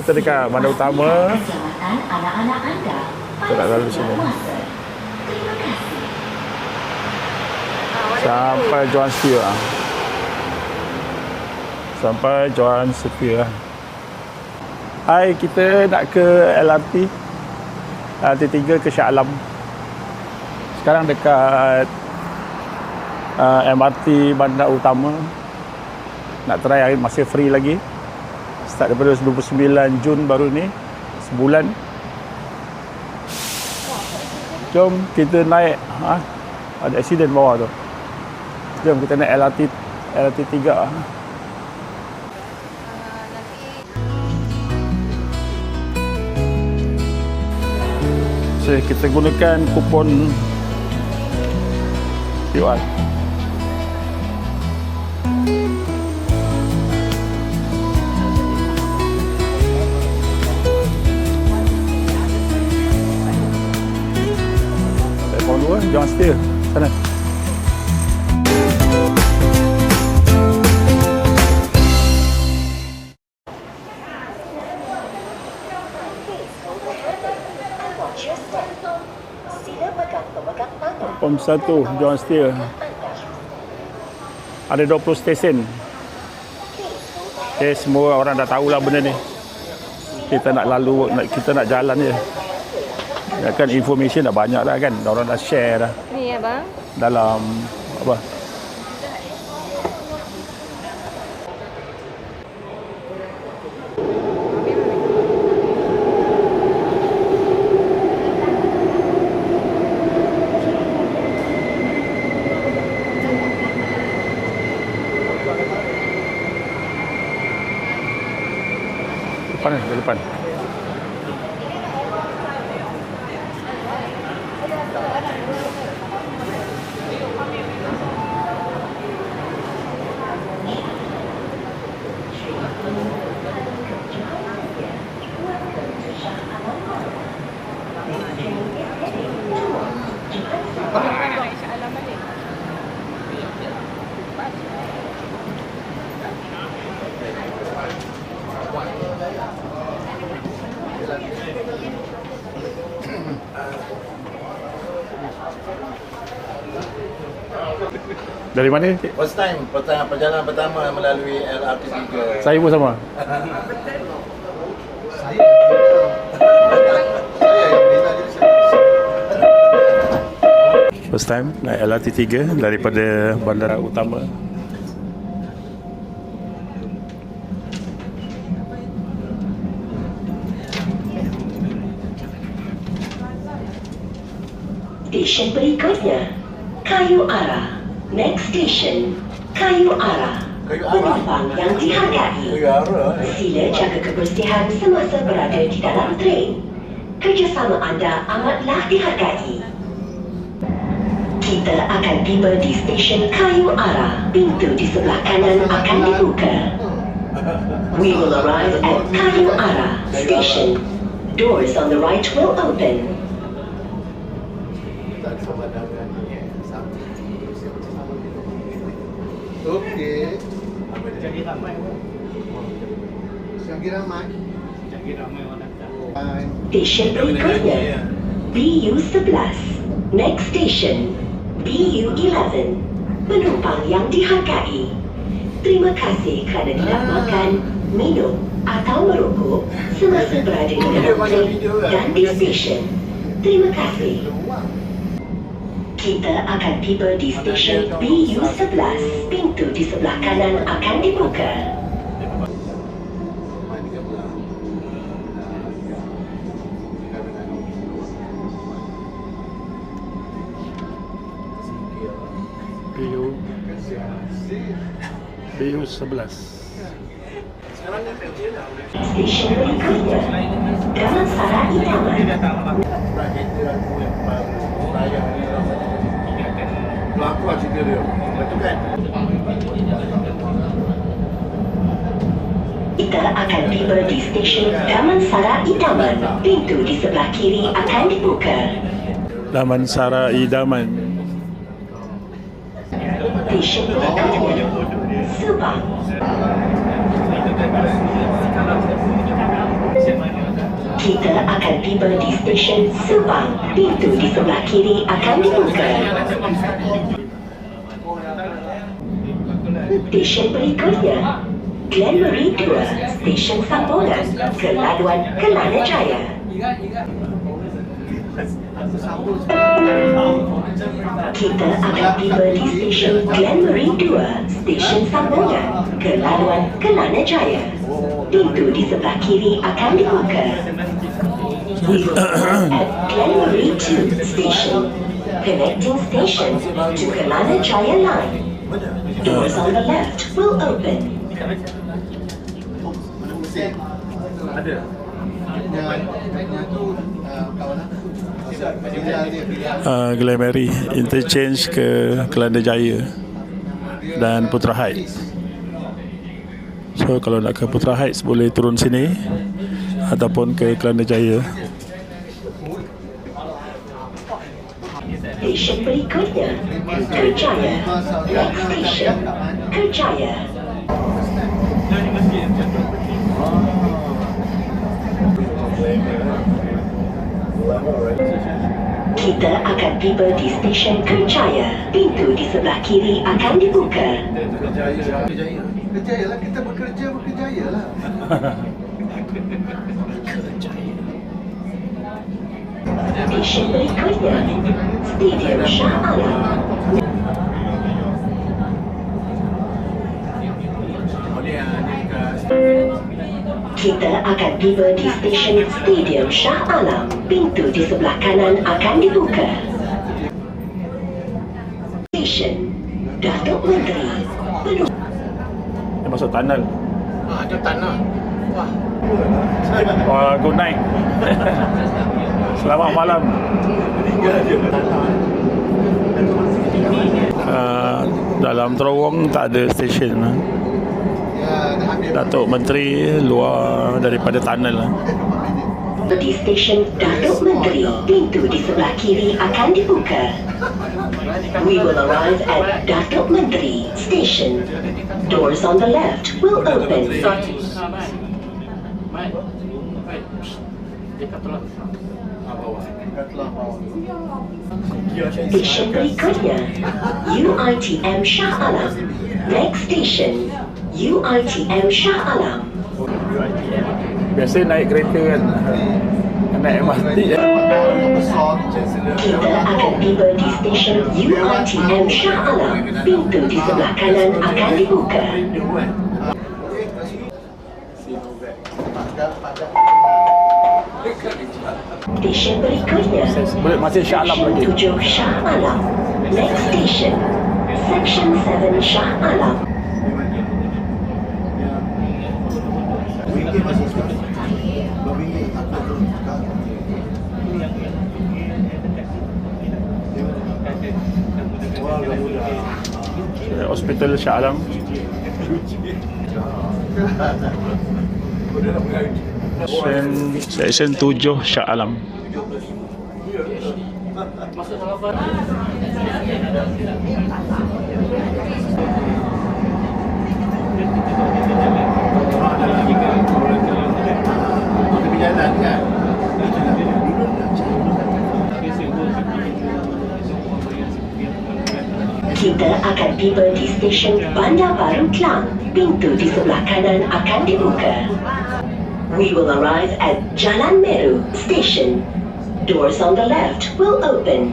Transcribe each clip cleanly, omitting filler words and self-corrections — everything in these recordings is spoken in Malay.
Kita dekat bandar utama. Kita nak lalu sini. Sampai Johan Setia. Sampai Johan Setia. Hai, kita nak ke LRT 3 ke Shah Alam. Sekarang dekat MRT bandar utama. Nak try, masih free lagi. Start daripada 29 Jun baru ni, sebulan. Jom kita naik. Ada accident bawah tu. Jom kita naik LRT 3. So, kita gunakan kupon QR. Telefon dua, jangan setia. Sana. Platform 1, Johan Setia. Ada 20 stesen. Okay, semua orang dah tahulah benda ni. Kita nak lalu, kita nak jalan je. Ya kan, information dah banyak dah kan. Orang dah share dah. Ni ya bang? Dalam apa? Depan ni, depan. Dari mana? First time, perjalanan pertama melalui LRT 3. Saya pun sama. First time naik LRT 3 daripada bandar utama. Stesen berikutnya, Kayu Ara. Next station, Kayu Ara. Penumpang yang dihargai, sila jaga kebersihan semasa berada di dalam tren. Kerjasama anda amatlah dihargai. Kita akan tiba di stesen Kayu Ara. Pintu di sebelah kanan akan dibuka. We will arrive at Kayu Ara station. Doors on the right will open. Okey. Jadi ramai. Orang datang. Stesen berikutnya, BU11. Next station, BU11. Penumpang yang dihargai, terima kasih kerana tidak makan, minum atau merokok semasa berada di dalam tren dan di stesen. Terima kasih. Kita akan tiba di stesen BU11. Pintu di sebelah kanan akan dibuka. BU11. Stesen berikutnya, Damansara Idaman. Pelakon cerita dia. Betul kan? Kita akan tiba di stesen Damansara Idaman. Pintu di sebelah kiri akan dibuka. Damansara Idaman. Stesen berikutnya, Subang. Kita akan tiba di stesen Subang. Pintu di sebelah kiri akan dibuka. Stesen berikutnya, Glenmarie 2, Stesen Sambungan ke laluan Kelana Jaya. Kita akan tiba di stesen Glenmarie 2, Stesen Sambungan ke laluan Kelana Jaya. Pintu di sebelah kiri akan dibuka. We will arrive at Glenmarie 2 Station, connecting station to Kelana Jaya Line. Doors on the left will open. Ada. Glenmarie interchange ke Kelana Jaya dan Putra Heights. So kalau nak ke Putra Heights boleh turun sini ataupun ke Kelana Jaya. Stesen berikutnya, Kerjaya. Next station, Kerjaya. Kita akan tiba di stesen Kerjaya. Pintu di sebelah kiri akan dibuka. Kerjaya lah, kita bekerjaya lah. Stesen berikutnya, Stadium Shah Alam. Kita akan tiba di stesen Stadium Shah Alam. Pintu di sebelah kanan akan dibuka. Stesen Datuk Menteri Penumpang. Dia masuk tunnel. Ada tanah. Wah. Good night. Selamat malam. Dalam terowong tak ada stesen. Datuk Menteri luar daripada tunnel. Di stesen Datuk Menteri, pintu di sebelah kiri akan dibuka. We will arrive at Datuk Menteri Station. Doors on the left will open. Stesen berikutnya, UiTM Shah Alam. Next station, UiTM Shah Alam. Biasa naik kereta kan, naik MRT Kita akan tiba di stesen UiTM Shah Alam. Pintu di sebelah kanan akan dibuka. Stesen berikutnya, masih Shah Alam lagi. Section 7 Shah Alam. Next station, Section 7 Shah Alam. Hospital Shah Alam. Section 7 Shah Alam. Kita akan tiba di stesen Bandar Baru Klang. Pintu di sebelah kanan akan dibuka. We will arrive at Jalan Meru Station. Doors on the left will open.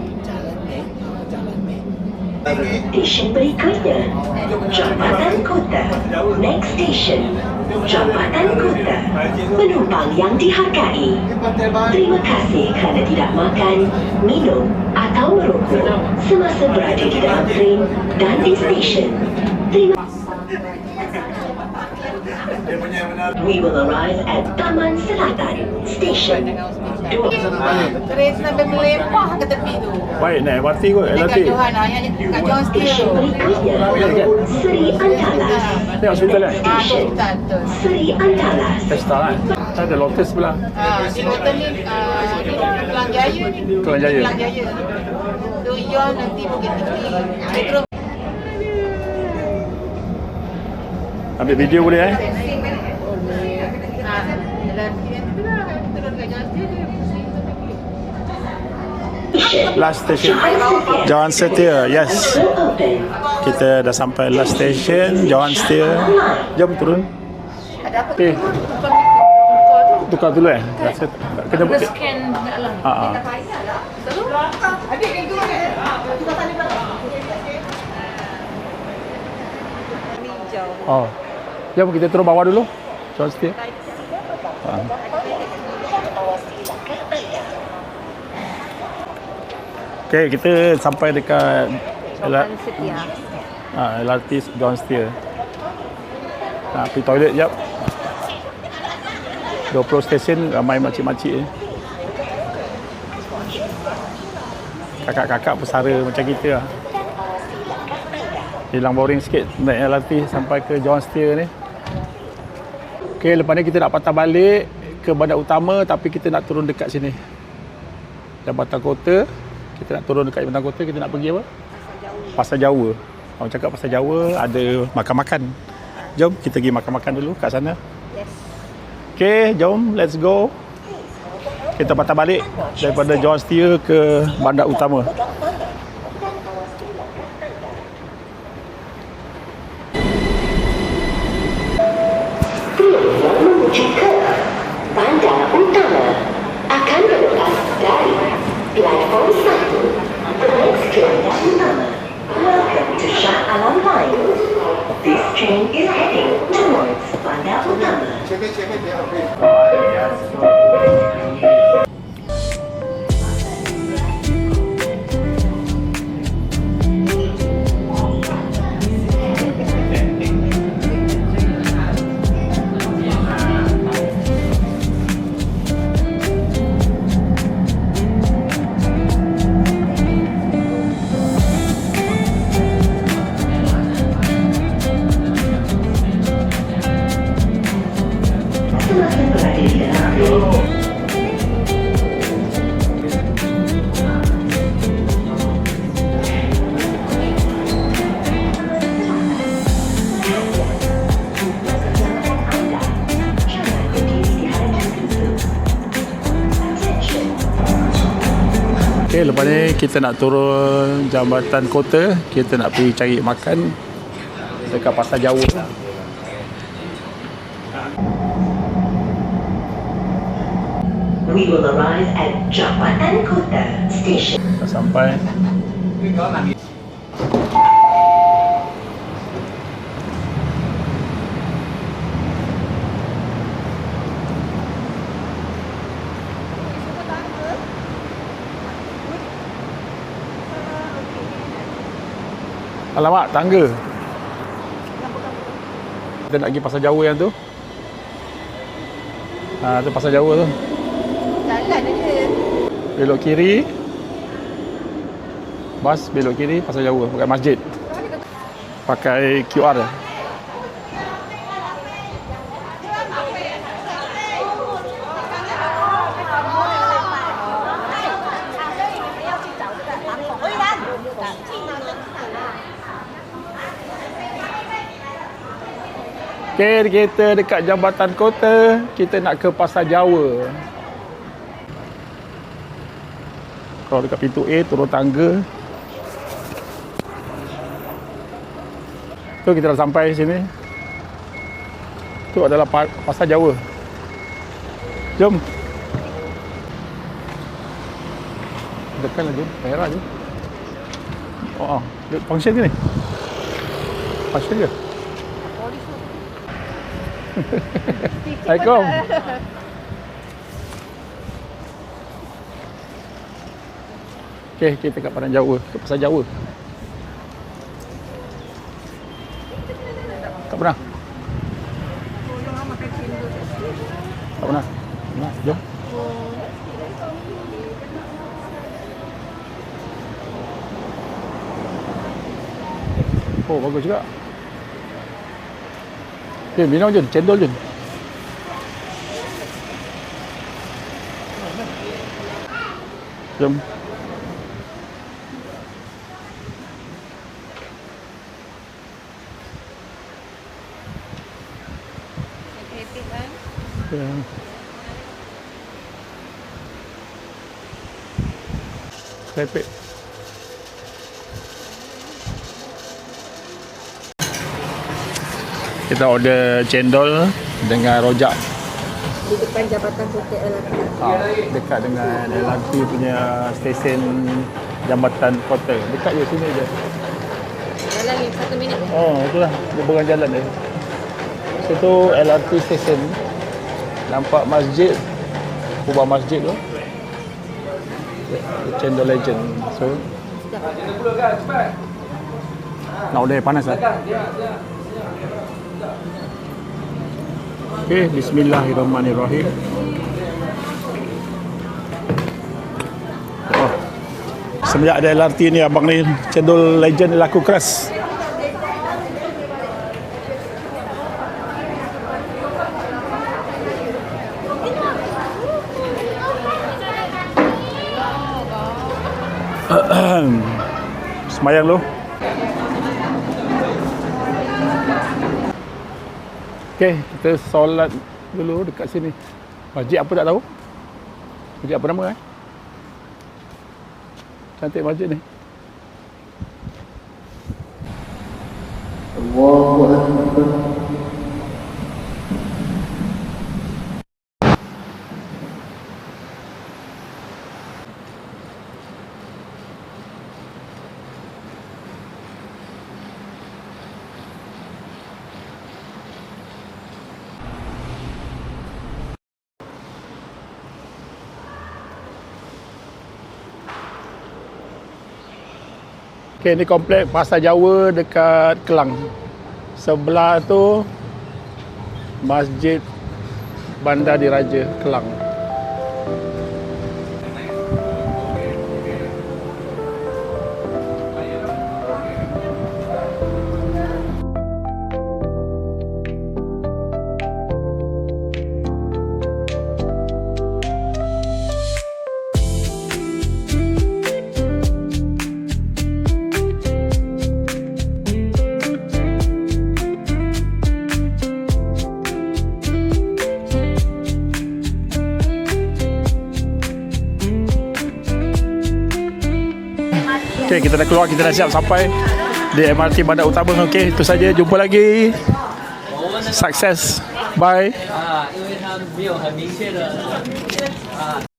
Stesen berikutnya, Jambatan Kota. Next station, Jambatan Kota. Penumpang yang dihargai, terima kasih kerana tidak makan, minum atau merokok semasa berada di dalam train dan di stesen. We will arrive at Taman Selatan Station. Kereta sampai melempah ke tepi tu. Baik, naik MRT kot, Dekat LRT. Johan, yang kat Johan Stesen Steel. berikutnya, Seri Andalas. Ni hospital kan? Stesen Betul, betul. Seri Andalas. Pesta kan? Ada Lotus sebelah. Di hotel ni, Kelang Jaya ni. Kelang Jaya. Kelang Jaya. Tu Yon nanti Bukit Tinggi. Metro. Ambil video boleh Dalam Dan yang tu lah, turun kat jalan dia pusing tu pergi. Last station Jalan Setia. Yes, Will open. kita dah sampai last station Jalan Setia. Jom turun. Ada apa Okay, tu? Tukar tu. tukar dulu eh. Kena Kena scan kat dalam. Ah, ah. Tak payahlah. Betul? Adik yang tu kan? Kita tanya belakang. Hijau. Oh, jom kita turun bawah dulu. Jalan Setia. Okay, kita sampai dekat Setia. LRT Jalan Setia. Pergi toilet jap. 20 stesen ramai makcik-makcik ni. Kakak-kakak pesara macam kita lah. Hilang boring sikit naik LRT sampai ke Jalan Setia ni. Okay, lepas ni kita nak patah balik ke bandar utama tapi kita nak turun dekat sini. Jambatan Kota. Kita nak turun dekat Jambatan Kota, kita nak pergi apa? Pasar Jawa. Orang cakap Pasar Jawa ada makan-makan. Jom kita pergi makan-makan dulu kat sana. Yes. Okay, jom, let's go. Kita patah balik daripada Jalan Setia ke bandar utama. Menuju ke bandar utama akan berlepas dari platform 1. The next train bandar utama. Welcome to Shah Alam Line. This train is heading towards bandar utama. Semakin berada di dalam train, Okay, lepas ni kita nak turun Jambatan Kota. Kita nak pergi cari makan dekat Pasar Jawa. we will arrive at Jambatan Kota Station. Dah sampai. Alamak, tangga. Kita nak pergi Pasar Jawa yang tu. Tu Pasar Jawa tu. Jalan aja. Belok kiri. Bas belok kiri Pasar Jawa pakai masjid. Pakai QR. Okay, kita dekat Jambatan Kota. Kita nak ke Pasar Jawa. Kalau dekat pintu A, turun tangga. Tu kita dah sampai sini. Tu adalah Pasar Jawa. Jom. Dekat lagi, merah je. Oh, function ke ni? Function ke? Assalamualaikum. Okey, kita kat Padang Jawa, ke Pasar Jawa. Tak pernah. Tak pernah. Nah, jom. Oh, bagus juga. Okay, minum je, cendol je. Jom. Happy kan? Ya. Pepek. Kita order cendol dengan rojak. Di depan Jabatan Kota LRT. Dekat dengan LRT punya stesen Jambatan Kota. Dekat je sini je. Jalan ni 1 minit. Oh, itulah hubungan jalan dia. Situ LRT stesen. Nampak masjid. Kubah masjid tu. Cendol Legend. So, nak order panas lah. Okay, bismillahirrahmanirrahim. Oh. Semenjak ada LRT ni, abang ni cendol Legend ni laku keras. Semayang lu. Okey, kita solat dulu dekat sini. Masjid apa tak tahu? Masjid apa nama Cantik masjid ni. Allahu Akbar. Okay, ni komplek Pasar Jawa dekat Kelang. Sebelah tu Masjid Bandar Diraja Kelang. Okay, kita dah keluar, kita dah siap sampai di MRT Bandar Utama. Okay, itu saja. Jumpa lagi. Sukses. Bye. 因为它没有很明确的